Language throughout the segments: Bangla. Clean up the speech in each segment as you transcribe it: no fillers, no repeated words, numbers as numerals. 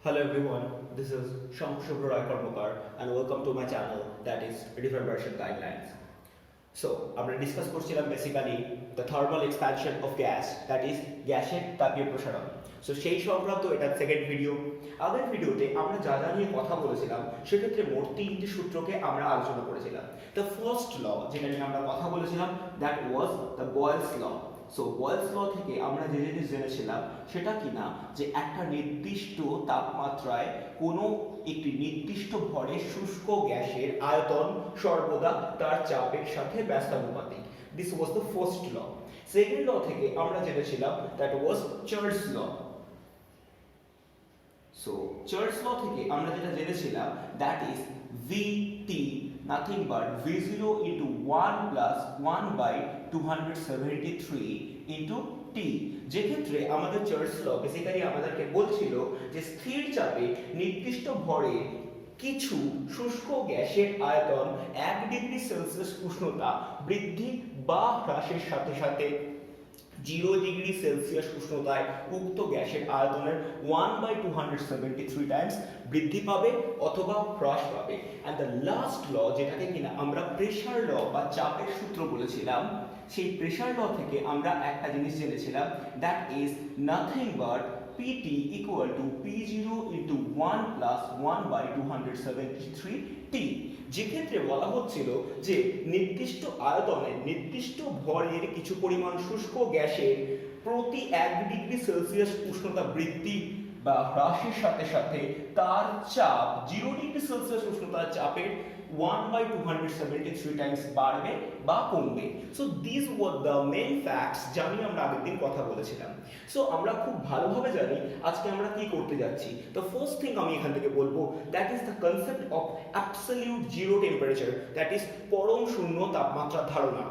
Hello everyone, this is Shamshubhra Rai Karmakar and welcome to my channel that is Different Version Guidelines. So, আমরা ডিসকাস করছিলাম basically the thermal expansion of gas that is গ্যাসের তাপীয় প্রসারণ। সো সেই সংক্রান্ত এটা সেকেন্ড ভিডিও। আগের ভিডিওতে আমরা যা যা নিয়ে কথা বলেছিলাম সেক্ষেত্রে মোট তিনটি সূত্রকে আমরা আলোচনা করেছিলাম। দ্য ফার্স্ট ল যেটা নিয়ে আমরা কথা বলেছিলাম that was the Boyle's law. So Boyle's law থেকে আমরা যে জিনিস জেনেছিলাম সেটা কিনা যে একটা নির্দিষ্ট তাপমাত্রায় কোনো একটি নির্দিষ্ট ভরের শুষ্ক গ্যাসের আয়তন সর্বদা তার চাপের সাথে ব্যস্তানুপাতিক। This was the first law. Second law থেকে আমরা জেনেছিলাম that was Charles law. So Charles law থেকে আমরা যেটা জেনেছিলাম that is VT nothing but V0 into 1 plus 1 by 273 into T। যে ক্ষেত্রে আমাদের চার্লস ল বেসিক্যালি আমাদেরকে বলছিল যে স্থির চাপে নির্দিষ্ট ভরে কিছু শুষ্ক গ্যাসের আয়তন 1 ডিগ্রি সেলসিয়াস উষ্ণতা বৃদ্ধি বা হ্রাসের সাথে সাথে 0 ডিগ্রি সেলসিয়াস উষ্ণতায় উক্ত গ্যাসের আয়তনের 1/273 টাইমস বৃদ্ধি পাবে অথবা হ্রাস পাবে। এন্ড দ্য লাস্ট ল যেটাকে কিনা আমরা প্রেসার ল বা চাপের সূত্র বলেছিলাম, সেই প্রেসার ল থেকে আমরা একটা জিনিস জেনেছিলাম that is nothing but PT equal to P0 into 1 plus 1/273 T। যে ক্ষেত্রে বলা হচ্ছিল যে নির্দিষ্ট আয়তনে নির্দিষ্ট ভরের কিছু পরিমাণ শুষ্ক গ্যাসের প্রতি 1 ডিগ্রি সেলসিয়াস উষ্ণতা বৃদ্ধি বা হ্রাসের সাথে সাথে তার চাপ 0 ডিগ্রি সেলসিয়াস উষ্ণতার চাপের 1/273 টাইমস বাড়বে বা কমবে। So this were the main facts যা নিয়ে আমরা আগের দিন কথা বলেছিলাম। সো আমরা খুব ভালোভাবে জানি আজকে আমরা কি করতে যাচ্ছি। দ্য ফার্স্ট থিং আমি এখান থেকে বলবো that is the concept of absolute zero temperature, that is পরম শূন্য তাপমাত্রার ধারণা।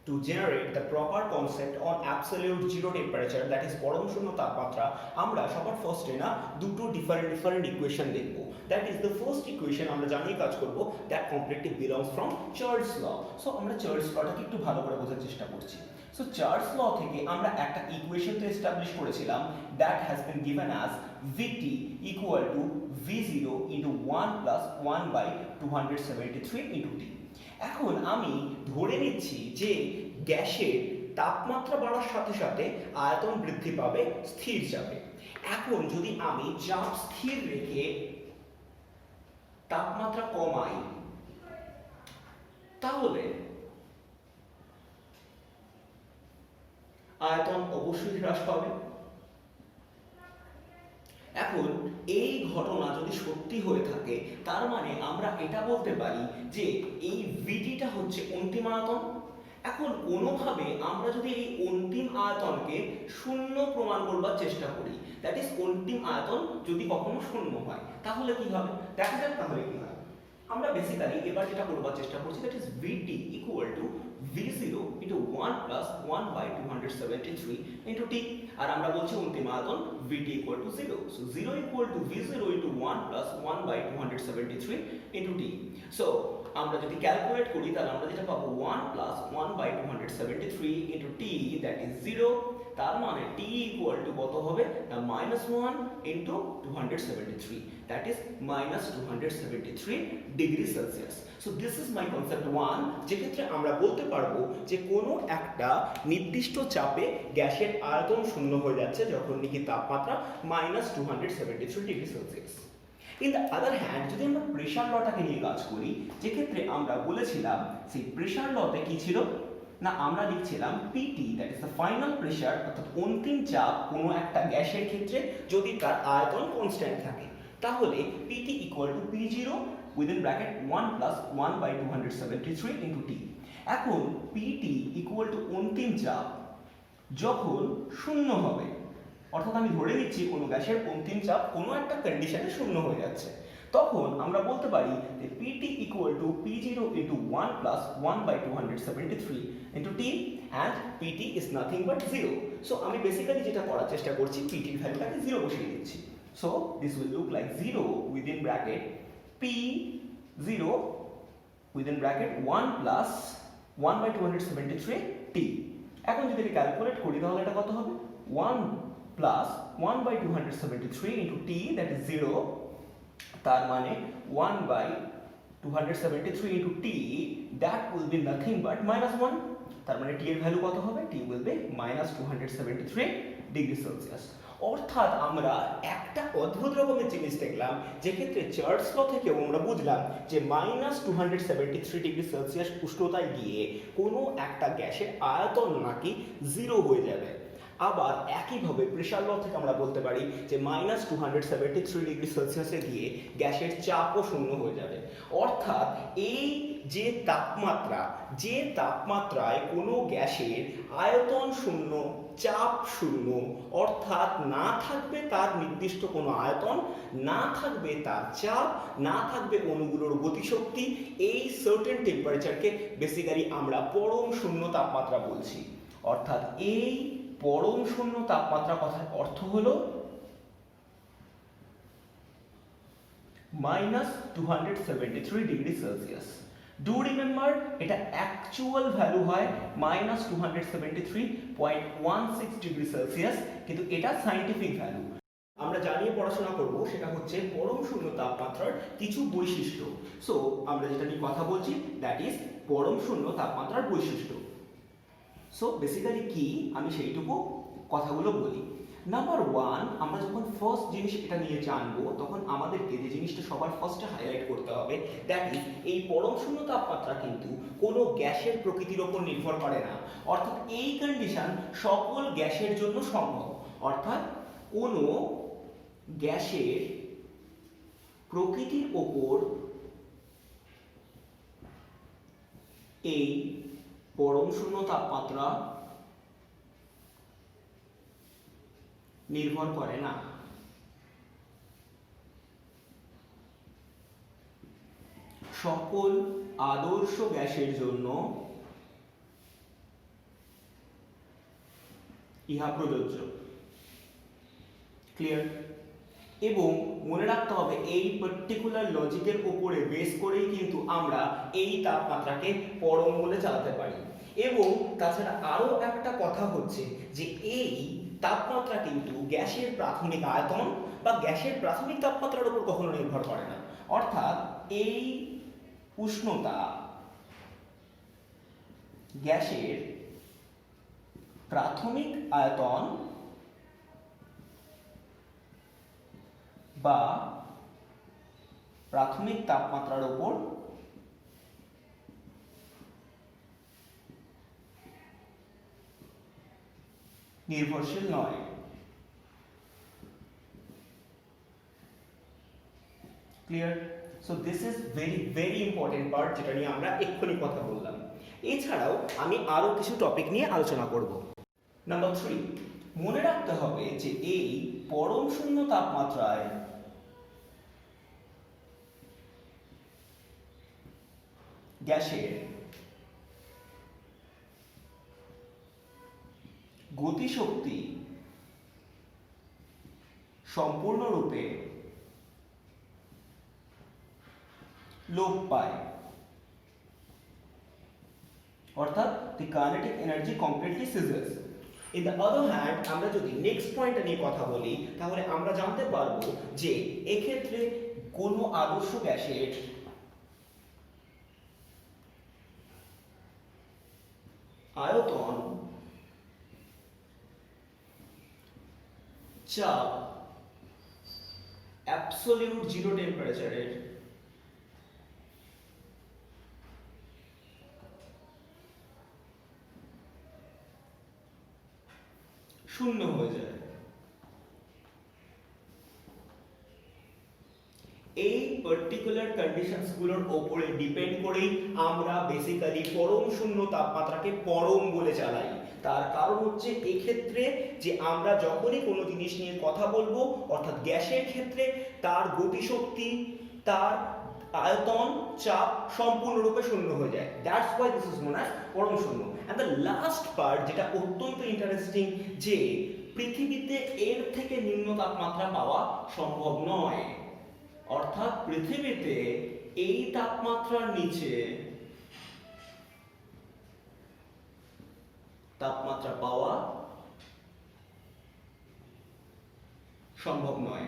To generate the proper concept on absolute zero temperature that is পরম শূন্য তাপমাত্রা আমরা সবার ফার্স্টে না দুটো ডিফারেন্ট ইকুয়েশন দেখব। That is the first equation আমরা জানিয়ে কাজ করব that completely belongs from Charles law. So আমরা চার্লস লটাকে একটু ভালো করে বোঝার চেষ্টা করছি। সো চার্লস ল থেকে আমরা একটা ইকুয়েশন তো এস্টাবলিশ করেছিলাম that has been given as VT equal to V0 into 1 plus 1/273 into T। এখন আমি ধরে নিচ্ছি যে গ্যাসের তাপমাত্রা বাড়ার সাথে সাথে আয়তন বৃদ্ধি পাবে স্থির চাপে। এখন যদি আমি চাপ স্থির রেখে তাপমাত্রা কমাই তাহলে আয়তন অবশ্যই হ্রাস পাবে। এখন এই ঘটনা যদি সত্যি হয়ে থাকে তার মানে আমরা এটা বলতে পারি যে এই ভিটিটা হচ্ছে অন্তিম আয়তন। এখন কোনোভাবে আমরা যদি এই অন্তিম আয়তনকে শূন্য প্রমাণ করবার চেষ্টা করি, দ্যাট ইজ অন্তিম আয়তন যদি কখনো শূন্য হয় তাহলে কি হবে দেখা যাক। তাহলে কি হয় আমরা বেসিক্যালি এবার যেটা করবার চেষ্টা করছি that is VT equal to V0 into 1 plus 1/273 into T। আর আমরা বলছি অন্তিম আয়তন VT equal to 0। So 0 equal to V0 into 1 plus 1/273 into T। So আমরা যদি ক্যালকুলেট করি তাহলে আমরা যেটা পাবো 1 plus 1/273 into T that is 0। তার মানে T equal to কত হবে না -1 into 273 that is -273 degree Celsius. So this is my concept 1, যে ক্ষেত্রে আমরা বলতে পারবো যে কোনো একটা নির্দিষ্ট চাপে গ্যাসের আয়তন শূন্য হয়ে যাচ্ছে যখন নাকি তাপমাত্রা -273 degree Celsius. In the other hand যদি আমরা প্রেসার লটাকে নিয়ে কাজ করি, যে ক্ষেত্রে আমরা বলেছিলাম সেই প্রেসার লতে কি ছিল না আমরা লিখছিলাম PT that is the final pressure অর্থাৎ অন্তিম চাপ কোনো একটা গ্যাসের ক্ষেত্রে যদি তার আয়তন কনস্ট্যান্ট থাকে তাহলে PT equal to P0 within bracket 1 plus 1/273 into T। এখন PT equal to অন্তিম চাপ যখন শূন্য হবে, অর্থাৎ আমি ধরে নিচ্ছি কোনো গ্যাসের অন্তিম চাপ কোনো একটা কন্ডিশনে শূন্য হয়ে যাচ্ছে, তখন আমরা বলতে পারি যে PT equal to P0 into 1 plus 1/273 into T and PT is nothing but 0। So আমি বেসিক্যালি যেটা করার চেষ্টা করছি PT এর ভ্যালুটাকে 0 বসিয়ে দিচ্ছি। So this will look like 0 within bracket P0 within bracket 1 plus 1/273 T। এখন যদি এটা ক্যালকুলেট করি তাহলে এটা কত হবে 1 plus 1/273 into T that is 0, তার মানে 1/273 into T that will B nothing but -1, তার মানে টি এর ভ্যালু কত হবে? টি উইল বি -273 ডিগ্রি সেলসিয়াস। অর্থাৎ আমরা একটা অদ্ভুত রকমের জিনিস দেখলাম, যে ক্ষেত্রে চার্লস ল থেকেও আমরা বুঝলাম যে -273 ডিগ্রি সেলসিয়াস উষ্ণতায় গিয়ে কোনো একটা গ্যাসের আয়তন নাকি 0 হয়ে যাবে। আবার একইভাবে প্রেসার ল থেকে আমরা বলতে পারি যে -273 ডিগ্রি সেলসিয়াসে গিয়ে গ্যাসের চাপও শূন্য হয়ে যাবে। অর্থাৎ এই যে তাপমাত্রায় কোনো গ্যাসের আয়তন শূন্য, চাপ শূন্য, অর্থাৎ না থাকবে তার নির্দিষ্ট কোনো আয়তন, না থাকবে তার চাপ, না থাকবে অণুগুলোর গতিশক্তি, এই সার্টেন টেম্পারেচারকে বেসিক্যালি আমরা পরম শূন্য তাপমাত্রা বলছি। অর্থাৎ এই পরম শূন্য তাপমাত্রা কথার অর্থ হলো -273 ডিগ্রি সেলসিয়াস। ডু রিমেম্বার, এটা অ্যাকচুয়াল ভ্যালু হয় -273.16 ডিগ্রি সেলসিয়াস, কিন্তু এটা সায়েন্টিফিক ভ্যালু। আমরা যা নিয়ে পড়াশোনা করব সেটা হচ্ছে পরম শূন্য তাপমাত্রার কিছু বৈশিষ্ট্য। সো আমরা যেটা নিয়ে কথা বলছি দ্যাট ইজ পরম শূন্য তাপমাত্রার বৈশিষ্ট্য। সো বেসিক্যালি কি, আমি সেইটুকু কথাগুলো বলি। নাম্বার 1, আমরা যখন ফার্স্ট জিনিস এটা নিয়ে জানবো তখন আমাদেরকে যে জিনিসটা সবার ফার্স্টে হাইলাইট করতে হবে দ্যাট ইজ এই পরম শূন্য তাপমাত্রা কিন্তু কোনো গ্যাসের প্রকৃতির ওপর নির্ভর করে না। অর্থাৎ এই কন্ডিশন সকল গ্যাসের জন্য সম্ভব। অর্থাৎ কোনো গ্যাসের প্রকৃতির ওপর এই পরম শূন্য তাপমাত্রা নির্ভর করে না। সকল আদর্শ গ্যাসের জন্য ইহা প্রযোজ্য। ক্লিয়ার? এবং মনে রাখতে হবে এই পার্টিকুলার লজিকের উপরে বেস করেই কিন্তু আমরা এই তাপমাত্রাকে পরম বলে চালাতে পারি। এবং তাছাড়া আরো একটা কথা হচ্ছে যে এই তাপমাত্রা কিন্তু গ্যাসের প্রাথমিক আয়তন বা গ্যাসের প্রাথমিক তাপমাত্রার উপর কখনো নির্ভর করে না। অর্থাৎ এই উষ্ণতা গ্যাসের প্রাথমিক আয়তন বা প্রাথমিক তাপমাত্রার উপর নির্ভরশীল নয়। Clear? So this is very important part, যেটা নিয়ে আমরা এক্ষুনি কথা বললাম। এছাড়াও আমি আরো কিছু টপিক নিয়ে আলোচনা করব। নাম্বার 3, মনে রাখতে হবে যে এই পরম শূন্য তাপমাত্রায় গ্যাসের গতিশক্তি সম্পূর্ণরূপে লোপ পায়। অর্থাৎ the kinetic energy completely ceases. In the other hand, আমরা যদি নেক্সট পয়েন্ট নিয়ে কথা বলি তাহলে আমরা জানতে পারবো যে এক্ষেত্রে কোনো আদর্শ গ্যাসের আয়তন, চাপ অ্যাবসলিউট জিরো টেম্পারেচারের শূন্য হয়ে যায়। এই পার্টিকুলার কন্ডিশনস গুলোর উপরে ডিপেন্ড করেই আমরা বেসিক্যালি পরম শূন্য তাপমাত্রাকে পরম বলে চালাই। তার কারণ হচ্ছে এক্ষেত্রে যে আমরা যখনই কোনো জিনিস নিয়ে কথা বলবো, অর্থাৎ গ্যাসের ক্ষেত্রে তার গতিশক্তি, তার আয়তন, চাপ সম্পূর্ণরূপে শূন্য হয়ে যায়। That's why this is known as পরম শূন্য। এন্ড দ্য লাস্ট পার্ট যেটা অত্যন্ত ইন্টারেস্টিং, যে পৃথিবীতে এর থেকে নিম্ন তাপমাত্রা পাওয়া সম্ভব নয়। অর্থাৎ পৃথিবীতে এই তাপমাত্রার নিচে তাপমাত্রা পাওয়া সম্ভব নয়।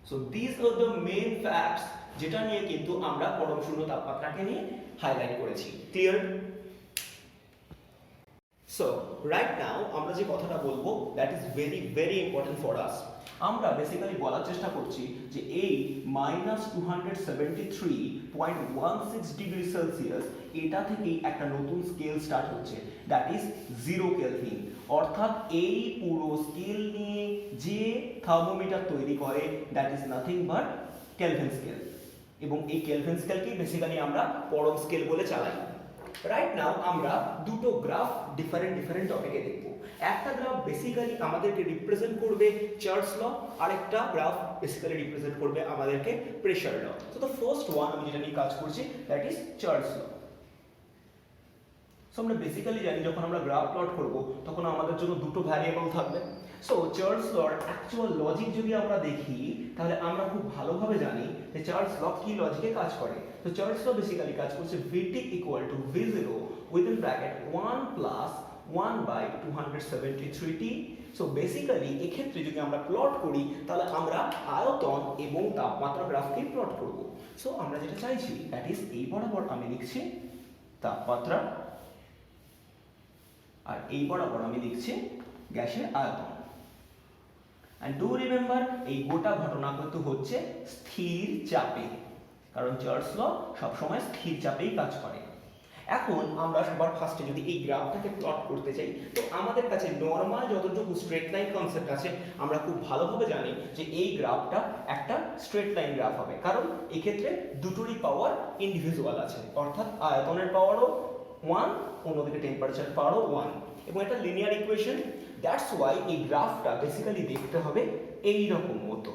So this are the main facts যেটা নিয়ে কিন্তু আমরা পরম শূন্য তাপমাত্রাকে নিয়ে হাইলাইট করেছি। ক্লিয়ার? সো রাইট নাও আমরা যে কথাটা বলবো that is very very important for us. আমরা বেসিক্যালি বলার চেষ্টা করছি যে এই -273.16 ডিগ্রি সেলসিয়াস এটা থেকেই একটা নতুন স্কেল স্টার্ট হচ্ছে, দ্যাট ইজ 0 কেলভিন। অর্থাৎ এই পুরো স্কেল নিয়ে যে থার্মোমিটার তৈরি করে that is nothing but kelvin scale, এবং এই কেলভিন স্কেলকেই বেসিক্যালি আমরা পরম স্কেল বলে চালাই। রাইট নাও আমরা দুটো গ্রাফ ডিফারেন্ট টপিকে দেখব। একটা গ্রাফ বেসিক্যালি আমাদেরকে রিপ্রেজেন্ট করবে চার্লস ল, আরেকটা গ্রাফ বেসিক্যালি রিপ্রেজেন্ট করবে আমাদেরকে pressure law. So the first one আমি যেটা নিয়ে কাজ করছি that is Charles law. So আমরা বেসিক্যালি জানি যখন আমরা গ্রাফ প্লট করব তখন আমাদের জন্য দুটো ভ্যারিয়েবল থাকবে। সো চার্লস লর অ্যাকচুয়াল লজিক যদি আমরা দেখি তাহলে আমরা খুব ভালোভাবে জানি যে চার্লস ল কি লজিকে কাজ করে। তো চার্লস ল বেসিক্যালি কাজ করছে Vt equal to V0 within bracket 1 plus 1 by 273t। So basically এক্ষেত্রে যদি আমরা প্লট করি তাহলে আমরা আয়তন এবং তাপমাত্রা গ্রাফকে প্লট করব। সো আমরা যেটা চাইছি দ্যাট ইজ এই বরাবর আমি লিখছি তাপমাত্রা, আর এই বরাবর আমি লিখছি গ্যাসের আয়তন। এন্ড ডু রিমেম্বার এই গোটা ঘটনা কিন্তু হচ্ছে স্থির চাপে, কারণ চার্লস ল সবসময় স্থির চাপেই কাজ করে। এখন আমরা সবার ফার্স্টে যদি এই গ্রাফটাকে প্লট করতে চাই তো আমাদের কাছে নর্মাল যতটুকু স্ট্রেট লাইন কনসেপ্ট আছে আমরা খুব ভালোভাবে জানি যে এই গ্রাফটা একটা স্ট্রেট লাইন গ্রাফ হবে, কারণ এক্ষেত্রে দুটোরই পাওয়ার ইন্ডিভিজুয়াল আছে, অর্থাৎ আয়তনের পাওয়ারও 1, অন্যদিকে টেম্পারেচার পাওয়ারও 1, এবং এটা লিনিয়ার ইকুয়েশন। দ্যাটস ওয়াই এই গ্রাফটা বেসিক্যালি দেখতে হবে এই রকম মতো,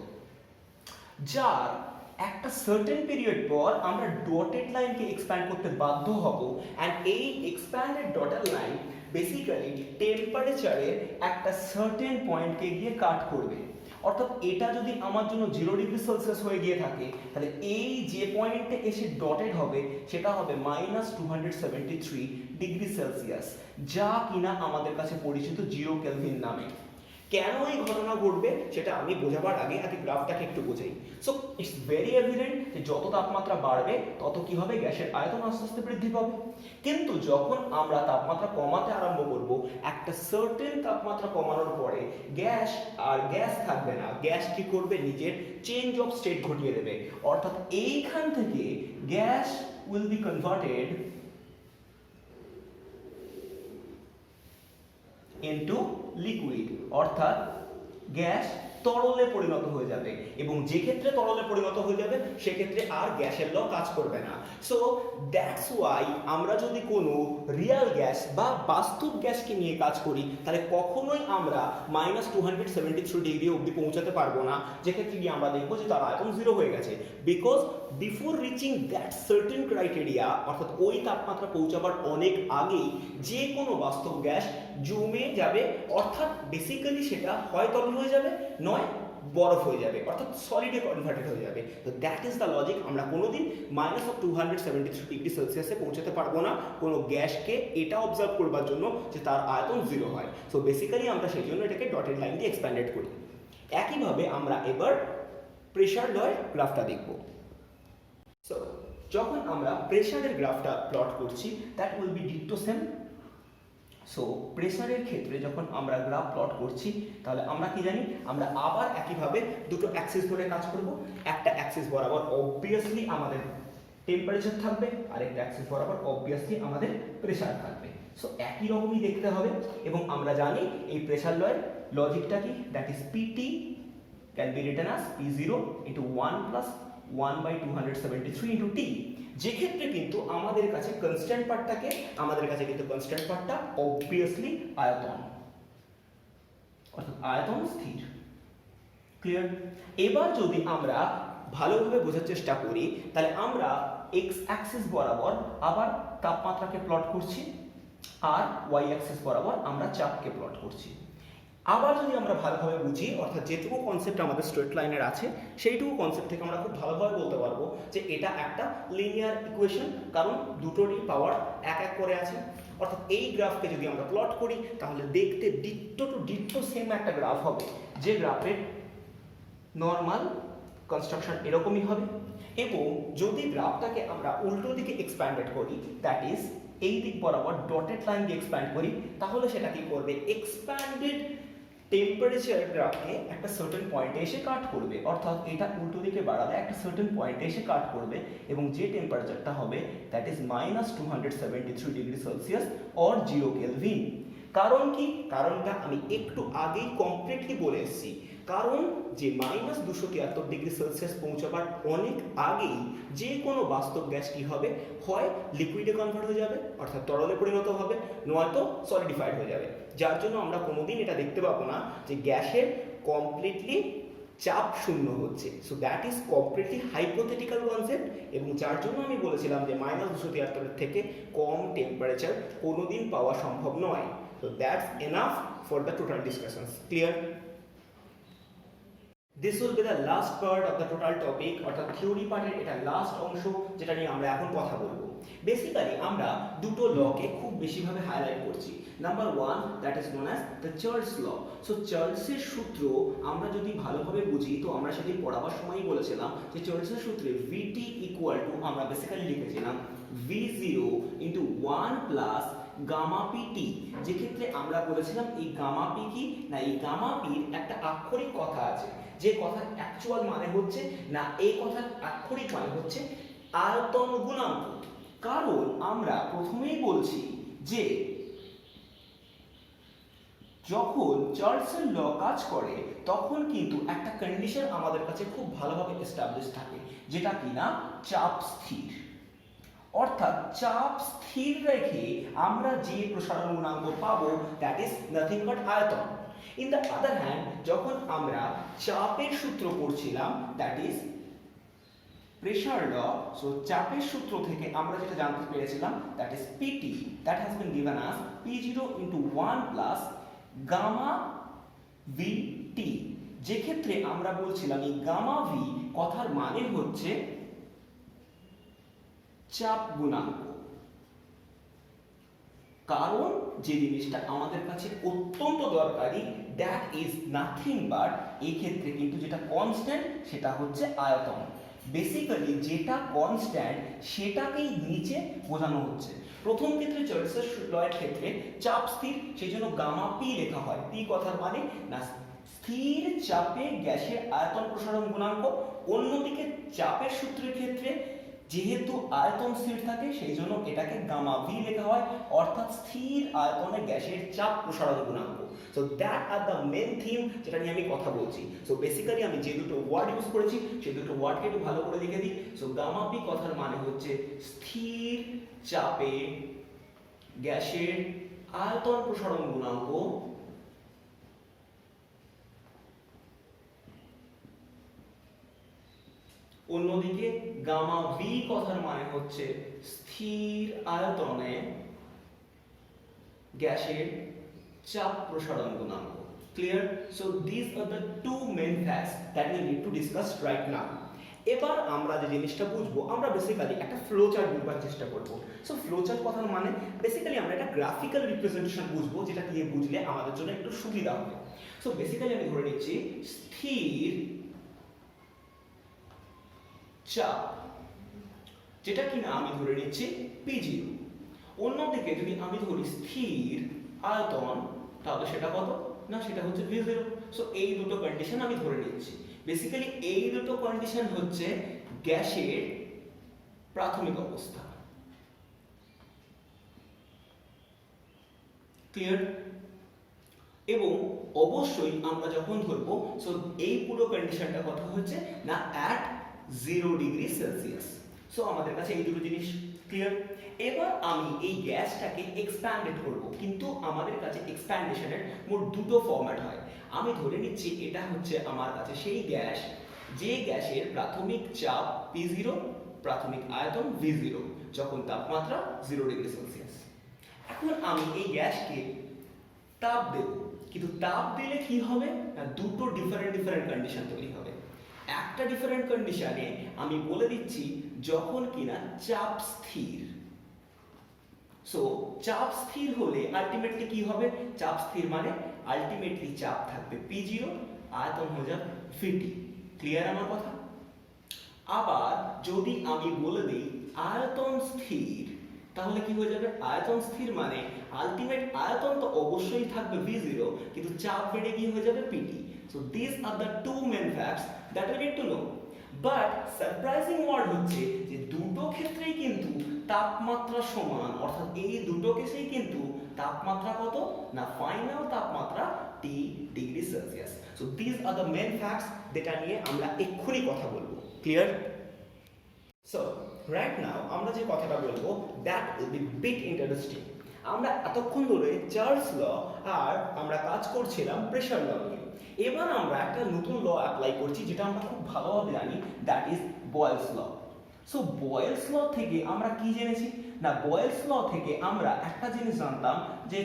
যার একটা সার্টেন পিরিয়ড পর আমরা ডটেড লাইনকে এক্সপ্যান্ড করতে বাধ্য হব, এন্ড এই এক্সপ্যান্ডেড ডটেড লাইন বেসিক্যালি টেম্পারেচারের একটা সার্টেন পয়েন্টকে গিয়ে কাট করবে। অর্থাৎ এটা যদি আমার জন্য 0 ডিগ্রি সেলসিয়াস হয়ে গিয়ে থাকে তাহলে এই যে পয়েন্টে এসে ডটেড হবে সেটা হবে -273 ডিগ্রি সেলসিয়াস, যা কিনা আমাদের কাছে পরিচিত 0 কেলভিন নামে। কেন এই ঘটনা ঘটবে সেটা আমি বোঝাবার আগে আগে গ্রাফটাকে একটু বোঝাই। সো ইটস ভেরি এভিডেন্ট যে যত তাপমাত্রা বাড়বে তত কি হবে, গ্যাসের আয়তন আস্তে আস্তে বৃদ্ধি পাবে। কিন্তু যখন আমরা তাপমাত্রা কমাতে আরম্ভ করব, একটা সার্টেন তাপমাত্রা কমানোর পরে গ্যাস থাকবে না, গ্যাস কি করবে, নিজের চেঞ্জ অফ স্টেট ঘটিয়ে দেবে। অর্থাৎ এইখান থেকে gas will be converted into liquid, অর্থাৎ গ্যাস তরলে পরিণত হয়ে যাবে, এবং যে ক্ষেত্রে তরলে পরিণত হয়ে যাবে সেক্ষেত্রে আর গ্যাসের ল কাজ করবে না। সো দ্যাটস ওয়াই আমরা যদি কোনো রিয়াল গ্যাস বা বাস্তব গ্যাসকে নিয়ে কাজ করি তাহলে কখনোই আমরা -273 ডিগ্রি অবধি পৌঁছাতে পারবো না, যেক্ষেত্রে গিয়ে আমরা দেখবো যে তার আয়তন 0 হয়ে গেছে। Because before reaching that certain criteria, অর্থাৎ ওই তাপমাত্রা পৌঁছাবার অনেক আগেই যে কোনো বাস্তব গ্যাস জমে যাবে, অর্থাৎ বেসিক্যালি সেটা হয় তরল হয়ে যাবে নয় বরফ হয়ে যাবে, অর্থাৎ সলিডে কনভার্টেড হয়ে যাবে। তো দ্যাট ইজ দ্য লজিক। আমরা কোনোদিন -273 ডিগ্রি সেলসিয়াসে পৌঁছাতে পারবো না কোনো গ্যাসকে এটা অবজার্ভ করবার জন্য যে তার আয়তন 0 হয়। সো বেসিক্যালি আমরা সেই জন্য এটাকে ডটেড লাইন দিয়ে এক্সপ্যান্ডেড করি। একইভাবে আমরা এবার প্রেসার লয়ের গ্রাফটা দেখব। সো যখন আমরা প্রেসারের গ্রাফটা প্লট করছি that will B ditto same. So প্রেসারের ক্ষেত্রে যখন আমরা গ্রাফ প্লট করছি তাহলে আমরা কি জানি, আমরা আবার একইভাবে দুটো অ্যাক্সিস ধরে কাজ করব। একটা অ্যাক্সিস বরাবর অবভিয়াসলি আমাদের টেম্পারেচার থাকবে, আর একটা অ্যাক্সিস বরাবর অবভিয়াসলি আমাদের প্রেসার থাকবে। সো একই রকমই দেখতে হবে, এবং আমরা জানি এই প্রেসার লয়ের লজিকটা কি, that is PT can be written as P0 into 1 plus 1 by 273 into T. যে ক্ষেত্রে কিন্তু আমাদের কাছে কনস্ট্যান্ট পার্টটা অবভিয়াসলি আয়তন, অর্থাৎ আয়তন স্থির। ক্লিয়ার? এবার যদি আমরা ভালোভাবে বোঝার চেষ্টা করি তাহলে আমরা এক্স অ্যাক্সিস বরাবর আবার তাপমাত্রাকে প্লট করছি, আর ওয়াই অ্যাক্সিস বরাবর আমরা চাপকে প্লট করছি। আবার যদি আমরা ভালোভাবে বুঝি, অর্থাৎ যেটুকু কনসেপ্ট আমাদের স্ট্রেট লাইনের আছে সেইটুকু কনসেপ্ট থেকে আমরা খুব ভালোভাবে বলতে পারবো যে এটা একটা লিনিয়ার ইকুয়েশন, কারণ দুটোরই পাওয়ার এক এক করে আছে। অর্থাৎ এই গ্রাফকে যদি আমরা প্লট করি তাহলে দেখতে ডিট্টো টু ডিট্টো সেম একটা গ্রাফ হবে, যে গ্রাফের নর্মাল কনস্ট্রাকশন এরকমই হবে। এবং যদি গ্রাফটাকে আমরা উল্টো দিকে এক্সপ্যান্ডেড করি, দ্যাট ইজ এই দিক বরাবর ডটেড লাইন দিয়ে এক্সপ্যান্ড করি, তাহলে সেটা কি করবে, এক্সপ্যান্ডেড টেম্পারেচার গ্রাফকে একটা সার্টেন পয়েন্টে এসে কাট করবে। অর্থাৎ এটা উল্টো দিকে বাড়ালে একটা সার্টেন পয়েন্টে এসে কাট করবে, এবং যে টেম্পারেচারটা হবে that is -273 degree Celsius or 0 kelvin. কারণ কি, কারণটা আমি একটু আগেই কমপ্লিটলি বলে এসেছি। কারণ যে -273 ডিগ্রি সেলসিয়াস পৌঁছাবার অনেক আগেই যে কোনো বাস্তব গ্যাস কি হবে, হয় লিকুইডে কনভার্ট হয়ে যাবে অর্থাৎ তরলে পরিণত হবে, নয়তো সলিডিফাইড হয়ে যাবে। যার জন্য আমরা কোনোদিন এটা দেখতে পাবো না যে গ্যাসের কমপ্লিটলি চাপ শূন্য হচ্ছে। So that is completely hypothetical concept, এবং যার জন্য আমি বলেছিলাম যে -273 থেকে কম টেম্পারেচার কোনোদিন পাওয়া সম্ভব নয়। So that's enough for the total discussions. Clear? This will be the last part of the total topic, অর্থাৎ থিওরি পার্টের এটা লাস্ট অংশ যেটা নিয়ে আমরা এখন কথা বলবো। বেসিক্যালি আমরা দুটো লকে খুব বেশিভাবে হাইলাইট করছি। Number 1 that is known as the Charles law. So চার্লসের সূত্র আমরা যদি ভালোভাবে বুঝি, তো আমরা সেদিন পড়াবার সময়ই বলেছিলাম যে চার্লসের সূত্রে VT ইকুয়াল টু আমরা বেসিক্যালি লিখেছিলাম V0 into 1 plus gamma PT. যে ক্ষেত্রে আমরা বলেছিলাম এই গামা পি কি না, এই গামা পির একটা আক্ষরিক কথা আছে, যে কথার অ্যাকচুয়াল মানে হচ্ছে না, এই কথার আক্ষরিক মানে হচ্ছে আয়তন গুণাঙ্ক। কারণ আমরা প্রথমেই বলছি যে যখন চার্লসের ল কাজ করে তখন কিন্তু একটা কন্ডিশন আমাদের কাছে খুব ভালোভাবে এস্টাবলিশ থাকে, যেটা কিনা চাপ স্থির। অর্থাৎ চাপ স্থির রেখে আমরা যে প্রসারণ গুণাঙ্ক পাবো দ্যাট ইজ নাথিং বাট আয়তন। ইন দ্য আদার হ্যান্ড যখন আমরা চাপের সূত্র পড়ছিলাম that is pressure law, so চাপের সূত্র থেকে আমরা যেটা জানতে পেরেছিলাম that is PT, that has been given us P0 into 1 plus gamma VT. যে ক্ষেত্রে আমরা বলছিলাম এই গামা ভি কথার মানে হচ্ছে চাপ গুণাঙ্ক। কারণ যে জিনিসটা আমাদের কাছে অত্যন্ত দরকারি দ্যাট ইজ নাথিং বাট, এই ক্ষেত্রে কিন্তু যেটা কনস্ট্যান্ট সেটা হচ্ছে আয়তন। বেসিক্যালি যেটা কনস্ট্যান্ট সেটাকেই নিচে বোঝানো হচ্ছে। প্রথম ক্ষেত্রে চার্লসের লয়ের ক্ষেত্রে চাপ স্থির, সেই জন্য গামা পি লেখা হয়। পি কথার মানে না স্থির চাপে গ্যাসের আয়তন প্রসারণ গুণাঙ্ক। অন্যদিকে চাপের সূত্রের ক্ষেত্রে যেহেতু আয়তন স্থির থাকে সেই জন্য এটাকে গামা ভি লেখা হয়, অর্থাৎ স্থির আয়তনে গ্যাসের চাপ প্রসারণ গুণাঙ্ক। So that are the main theme যেটা নিয়ে আমি কথা বলছি। সো বেসিক্যালি আমি যে দুটো ওয়ার্ড ইউজ করেছি সেই দুটো ওয়ার্ডকে একটু ভালো করে লিখে দিই। সো গামা পি কথার মানে হচ্ছে স্থির চাপে গ্যাসের আয়তন প্রসারণ গুণাঙ্ক, অন্যদিকে গামা ভি কথার মানে হচ্ছে স্থির আয়তনে গ্যাসের চাপ প্রসারণ গুণাঙ্ক। Clear? So this are the two main facts that we need to discuss right now. এবার আমরা যে জিনিসটা বুঝবো, আমরা বেসিক্যালি একটা ফ্লো চার্ট বুঝবার চেষ্টা করব। সো ফ্লো চার্ট কথার মানে বেসিক্যালি আমরা একটা গ্রাফিক্যাল রিপ্রেজেন্টেশন বুঝবো, যেটা দিয়ে বুঝলে আমাদের জন্য একটু সুবিধা হবে। সো বেসিক্যালি আমি ধরে নিচ্ছি স্থির চাপ, যেটা কিনা আমি ধরে নিচ্ছি P0। অন্যদিকে যদি আমি ধরি স্থির আয়তন, তাহলে সেটা কত না, সেটা হচ্ছে V0। সো এই দুটো কন্ডিশন আমি ধরে নিচ্ছি। বেসিক্যালি এই দুটো কন্ডিশন হচ্ছে গ্যাসের প্রাথমিক অবস্থা। ক্লিয়ার? এবং অবশ্যই আমরা যখন ধরবো, সো এই পুরো কন্ডিশনটা কথা হচ্ছে না অ্যাট 0 ডিগ্রি সেলসিয়াস। সো আমাদের কাছে এই দুটো জিনিস ক্লিয়ার। এবার আমি এই গ্যাসটাকে এক্সপ্যান্ডেড করব, কিন্তু আমাদের কাছে এক্সপ্যান্ডেশনের মোট দুটো ফরম্যাট হয়। আমি ধরে নিচ্ছি এটা হচ্ছে আমার কাছে সেই গ্যাস যে গ্যাসের প্রাথমিক চাপ P0, প্রাথমিক আয়তন V0, যখন তাপমাত্রা 0 ডিগ্রি সেলসিয়াস। এখন আমি এই গ্যাসকে তাপ দেব, কিন্তু তাপ দিলে কি হবে না দুটো ডিফারেন্ট কন্ডিশন তৈরি হবে। একটা ডিফারেন্ট কন্ডিশনে আমি বলে দিচ্ছি যখন কিনা চাপ স্থির। সো চাপ স্থির হলে আলটিমেটলি কি হবে, চাপ স্থির মানে আলটিমেটলি চাপ থাকবে P0, আয়তন হয়ে যাবে VT। ক্লিয়ার আমার কথা? আবার যদি আমি বলে দিই আয়তন স্থির, তাহলে কি হয়ে যাবে, আয়তন স্থির মানে আলটিমেট আয়তন তো অবশ্যই থাকবে V0, কিন্তু চাপ বেড়ে গিয়ে হয়ে যাবে PT। So this are the two main facts that we need to know. But surprising word হচ্ছে যে দুটো ক্ষেত্রেই কিন্তু তাপমাত্রা সমান, অর্থাৎ এই দুটো কেসেই কিন্তু তাপমাত্রা কত না ফাইনাল তাপমাত্রা T degree Celsius. So this are the main facts যেটা নিয়ে আমরা এক্ষুনি কথা বলবো। ক্লিয়ার? সো রাইট নাও আমরা যে কথাটা বলবো that will be bit interesting. আমরা এতক্ষণ ধরে চার্লস ল আর আমরা কাজ করছিলাম প্রেসার ল নিয়ে। এবার আমরা একটা নতুন ল অ্যাপ্লাই করছি যেটা আমরা খুব ভালোভাবে জানি, that is Boyle's law. So Boyle's law থেকে আমরা কি জেনেছি না, বয়েলস ল থেকে আমরা একটা জিনিস জানতাম যে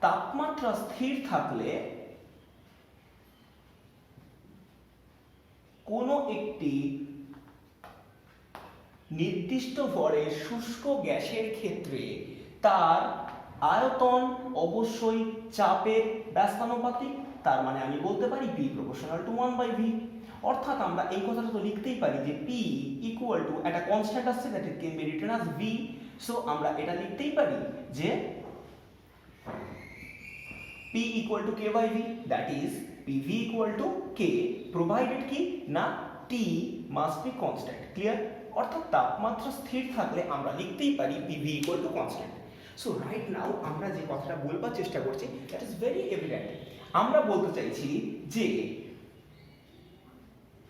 তাপমাত্রা স্থির থাকলে কোনো একটি নির্দিষ্ট ভরের শুষ্ক গ্যাসের ক্ষেত্রে তার আয়তন অবশ্যই চাপের ব্যস্তানুপাতিক। তার মানে আমি বলতে পারি P proportional to 1/v। অর্থাৎ আমরা এই কথাটা তো লিখতেই পারি যে P equal to একটা কনস্ট্যান্ট আসছে that it can be written as V। So আমরা এটা লিখতেই পারি যে P equal to K/V, that is PV equal to K, provided কি না T must be constant। Clear? অর্থাৎ তাপমাত্রা স্থির থাকলে আমরা লিখতেই পারি PV equal to constant। So right now আমরা যে কথাটা বলবার চেষ্টা করছি দ্যাট ইজ ভেরি এভিডেন্ট। আমরা বলতে চাইছি যে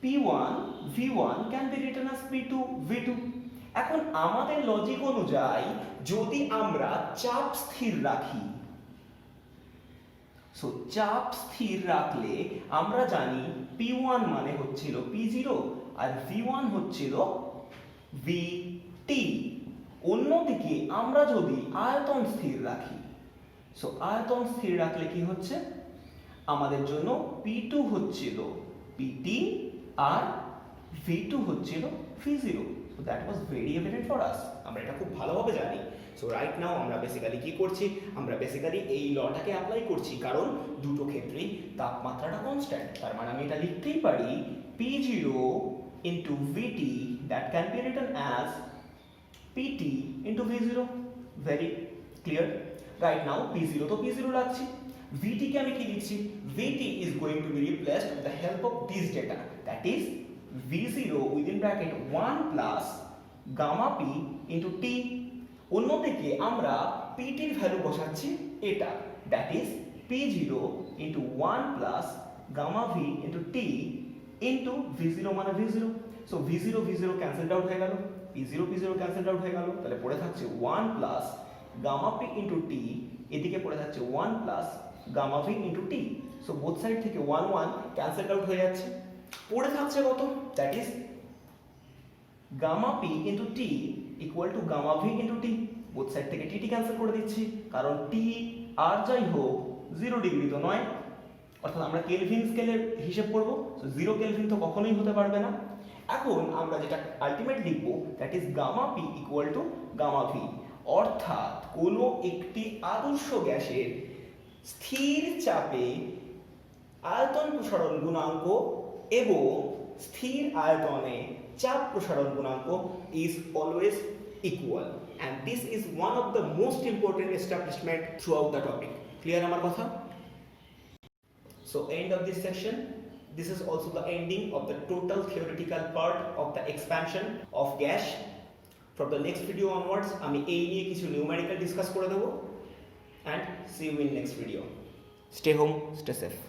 P1 V1 can be written as P2 V2। এখন আমাদের লজিক অনুযায়ী যদি আমরা চাপ স্থির রাখি, সো চাপ স্থির রাখলে আমরা জানি P1 মানে হচ্ছিল P0 আর V1 হচ্ছিল VT। অন্যদিকে আমরা যদি আয়তন স্থির রাখি, সো আয়তন স্থির রাখলে কি হচ্ছে, আমাদের জন্য P2 হচ্ছিল PT আর V2 হচ্ছিল V0। So that was very evident for us, আমরা এটা খুব ভালোভাবে জানি। সো রাইট নাও আমরা বেসিক্যালি কি করছি, আমরা বেসিক্যালি এই লটাকে অ্যাপ্লাই করছি, কারণ দুটো ক্ষেত্রেই তাপমাত্রাটা কনস্ট্যান্ট। তার মানে আমি এটা লিখতেই পারি P0 into VT that can be written as PT into V0। Very clear? Right now P0 তো P0 রাখছি, VT কে আমি কি লিখছি, VT is going to be replaced with the help of this data, that is V0 within bracket 1 plus gamma P into T। অন্যদিকে আমরা PT এর ভ্যালু বসাচ্ছি এটা, that is P0 into 1 plus gamma V into T into V0 মানে V0। So V0 V0 cancelled out হয়ে গেল, P0 P0 ক্যান্সেলড আউট হয়ে গেল, তাহলে পড়ে থাকছে 1 plus gamma P into T, এদিকে পড়ে থাকছে 1 plus gamma V into T। So both side থেকে 1 1 ক্যান্সেলড আউট হয়ে যাচ্ছে, পড়ে থাকছে কত, that is gamma P into T equal to gamma V into T। Both side থেকে টি ক্যান্সেল করে দিচ্ছি, কারণ T আর যাই হোক 0 ডিগ্রি তো নয়, অর্থাৎ আমরা কেলভিন স্কেলের হিসেব করব। সো 0 কেলভিন তো কখনোই হতে পারবে না। এখন আমরা যেটা আলটিমেট লিখব that is gamma P equal to gamma V। অর্থাৎ কোনো একটি আদর্শ গ্যাসের স্থির চাপে আয়তন প্রসারণ গুণাঙ্ক এবং স্থির আয়তনে চাপ প্রসারণ গুণাঙ্ক is always equal, and this is one of the most important establishment throughout the topic। Clear আমার কথা? So end of this section. This is also the ending of the total theoretical part of the expansion of gas. From the next video onwards আমি এই নিয়ে কিছু numerical discuss করে দেব, and see you in next video. Stay home, stay safe.